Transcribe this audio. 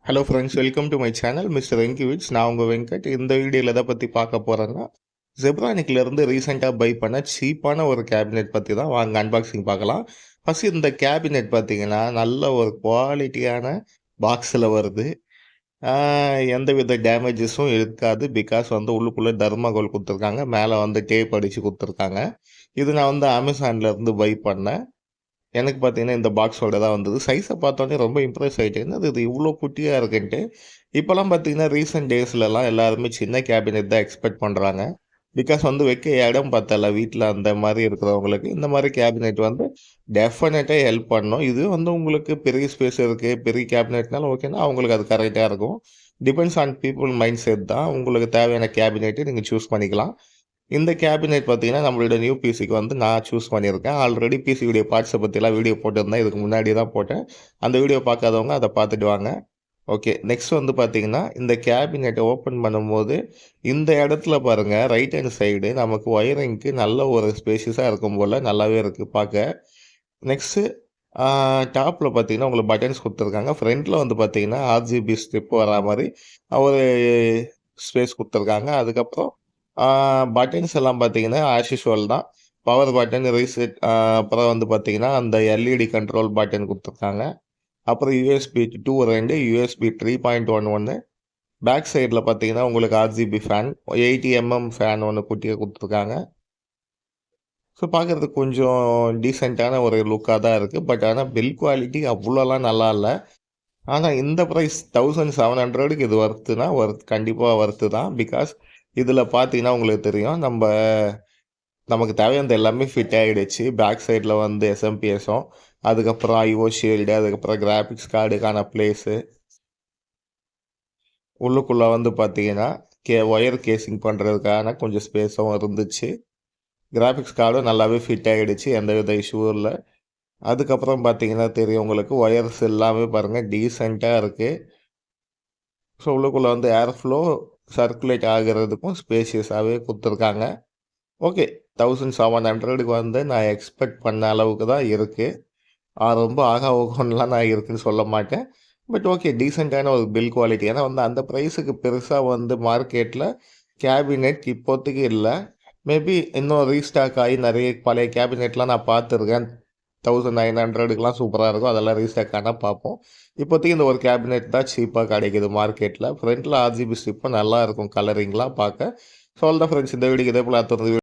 Hello friends, welcome to my channel mister Venkiwits. நான் உங்கள் வெங்கட். இந்த வீடியோவில் எதை பற்றி பார்க்க போகிறேன்னா, ஜெப்ரானிக்லேருந்து ரீசெண்டாக பை பண்ண சீப்பான ஒரு கேபினெட் பற்றி தான் வாங்க அன்பாக்சிங் பார்க்கலாம். ஃபஸ்ட்டு இந்த கேபினெட் பார்த்தீங்கன்னா நல்ல ஒரு குவாலிட்டியான பாக்ஸில் வருது. எந்தவித டேமேஜஸும் இருக்காது. பிகாஸ் உள்ளுக்குள்ளே தர்மாகோல் கொடுத்துருக்காங்க, மேலே டேப் அடித்து கொடுத்துருக்காங்க. இது நான் அமேசான்லேருந்து பை பண்ணேன். எனக்கு பார்த்தீங்கன்னா இந்த பாக்ஸோட தான் வந்தது. சைஸை பார்த்தோன்னே ரொம்ப இம்ப்ரெஸ் ஆகிட்டேன். என்னது இது இவ்வளோ குட்டியாக இருக்குன்ட்டு. இப்போலாம் பார்த்தீங்கன்னா ரீசெண்ட் டேஸ்லலாம் எல்லாருமே சின்ன கேபினெட் தான் எக்ஸ்பெக்ட் பண்ணுறாங்க. பிகாஸ் வைக்க இடம் பத்தல வீட்டில், அந்த மாதிரி இருக்கிறவங்களுக்கு இந்த மாதிரி கேபினெட் டெஃபினட்டாக ஹெல்ப் பண்ணும். இது உங்களுக்கு பெரிய ஸ்பேஸ் இருக்குது, பெரிய கேபினெட்னாலும் ஓகேனா அவங்களுக்கு அது கரெக்டாக இருக்கும். Depends on people mind set தான். உங்களுக்கு தேவையான கேபினெட்டு நீங்கள் சூஸ் பண்ணிக்கலாம். இந்த கேபினெட் பார்த்தீங்கன்னா நம்மளோட நியூ பிசிக்கு நான் சூஸ் பண்ணியிருக்கேன். ஆல்ரெடி பிசியுடைய பார்ட்ஸை பற்றிலாம் வீடியோ போட்டிருந்தேன். இதுக்கு முன்னாடி தான் போட்டேன். அந்த வீடியோ பார்க்காதவங்க அதை பார்த்துட்டு வாங்க. ஓகே, நெக்ஸ்ட் பார்த்தீங்கன்னா இந்த கேபினெட்டை ஓப்பன் பண்ணும்போது இந்த இடத்துல பாருங்கள், ரைட் ஹேண்ட் சைடு நமக்கு ஒயரிங்க்கு நல்ல ஒரு ஸ்பேஷியஸாக இருக்கும் போல் நல்லாவே இருக்குது பார்க்க. நெக்ஸ்ட்டு டாப்பில் பார்த்தீங்கன்னா உங்களுக்கு பட்டன்ஸ் கொடுத்துருக்காங்க. ஃப்ரண்ட்டில் பார்த்தீங்கன்னா ஆர்ஜிபி ஸ்ட்ரிப் வரா மாதிரி ஒரு ஸ்பேஸ் கொடுத்துருக்காங்க. அதுக்கப்புறம் பட்டன்ஸ் எல்லாம் பார்த்தீங்கன்னா ஆஸ் யூசுவல் தான். பவர் பட்டன், ரீசெட், அப்புறம் பார்த்தீங்கன்னா அந்த எல்இடி கண்ட்ரோல் பட்டன் கொடுத்துருக்காங்க. அப்புறம் யூஎஸ்பி 2 2, யூஎஸ்பி 3.1 பேக் சைடில் பார்த்தீங்கன்னா உங்களுக்கு ஆர்ஜிபி ஃபேன், 80 ஃபேன் ஒன்று குட்டியாக கொடுத்துருக்காங்க. ஸோ பார்க்குறதுக்கு கொஞ்சம் டீசெண்டான ஒரு லுக்காக தான் இருக்குது. பட் ஆனால் பில் குவாலிட்டி அவ்வளோலாம் நல்லா இல்லை. ஆனால் இந்த ப்ரைஸ் 1700க்கு இது ஒர்த்துனா கண்டிப்பாக ஒர்த்து தான். பிகாஸ் இதில் பார்த்தீங்கன்னா உங்களுக்கு தெரியும், நமக்கு தேவையானது எல்லாமே ஃபிட் ஆகிடுச்சு. பேக் சைடில் எஸ்எம்பிஎஸும், அதுக்கப்புறம் ஐஓ ஷீல்டு, அதுக்கப்புறம் கிராஃபிக்ஸ் கார்டுக்கான பிளேஸு, உள்ளுக்குள்ளே பார்த்தீங்கன்னா ஒயர் கேசிங் பண்ணுறதுக்கான கொஞ்சம் ஸ்பேஸும் இருந்துச்சு. கிராஃபிக்ஸ் கார்டும் நல்லாவே ஃபிட் ஆகிடுச்சு, எந்தவித இஷ்யூவும் இல்லை. அதுக்கப்புறம் பார்த்தீங்கன்னா தெரியும் உங்களுக்கு, ஒயர்ஸ் எல்லாமே பாருங்கள் டீசெண்டாக இருக்குது. ஸோ உள்ளுக்குள்ளே ஏர் ஃப்ளோ சர்க்குலேட் ஆகிறதுக்கும் ஸ்பேஷியஸாகவே கொடுத்துருக்காங்க. ஓகே, 1700க்கு நான் எக்ஸ்பெக்ட் பண்ண அளவுக்கு தான் இருக்குது. ரொம்ப ஆகா ஓகோன்னெலாம் நான் இருக்குன்னு சொல்ல மாட்டேன். பட் ஓகே, டீசெண்டான ஒரு பில் குவாலிட்டி. ஏன்னா அந்த ப்ரைஸுக்கு பெருசாக மார்க்கெட்டில் கேபினெட் இப்போதைக்கு இல்லை. மேபி இன்னும் ரீஸ்டாக் ஆகி நிறைய பழைய கேபினெட்லாம் நான் பார்த்துருக்கேன். 1900க்குலாம் சூப்பராக இருக்கும். அதெல்லாம் ரீஸ்டாக் ஆனால் பார்ப்போம். இப்போதைக்கு இந்த ஒரு கேபினெட் தான் சீப்பாக கிடைக்குது மார்க்கெட்டில். ஃப்ரண்ட்டில் ஆர்ஜிபி ஸ்ட்ரிப்பும் நல்லா இருக்கும் கலரிங்லாம் பார்க்க. ஸோ அவ்வளோதான் ஃப்ரெண்ட்ஸ், இந்த வீடியோக்கு இதே போல் அடுத்த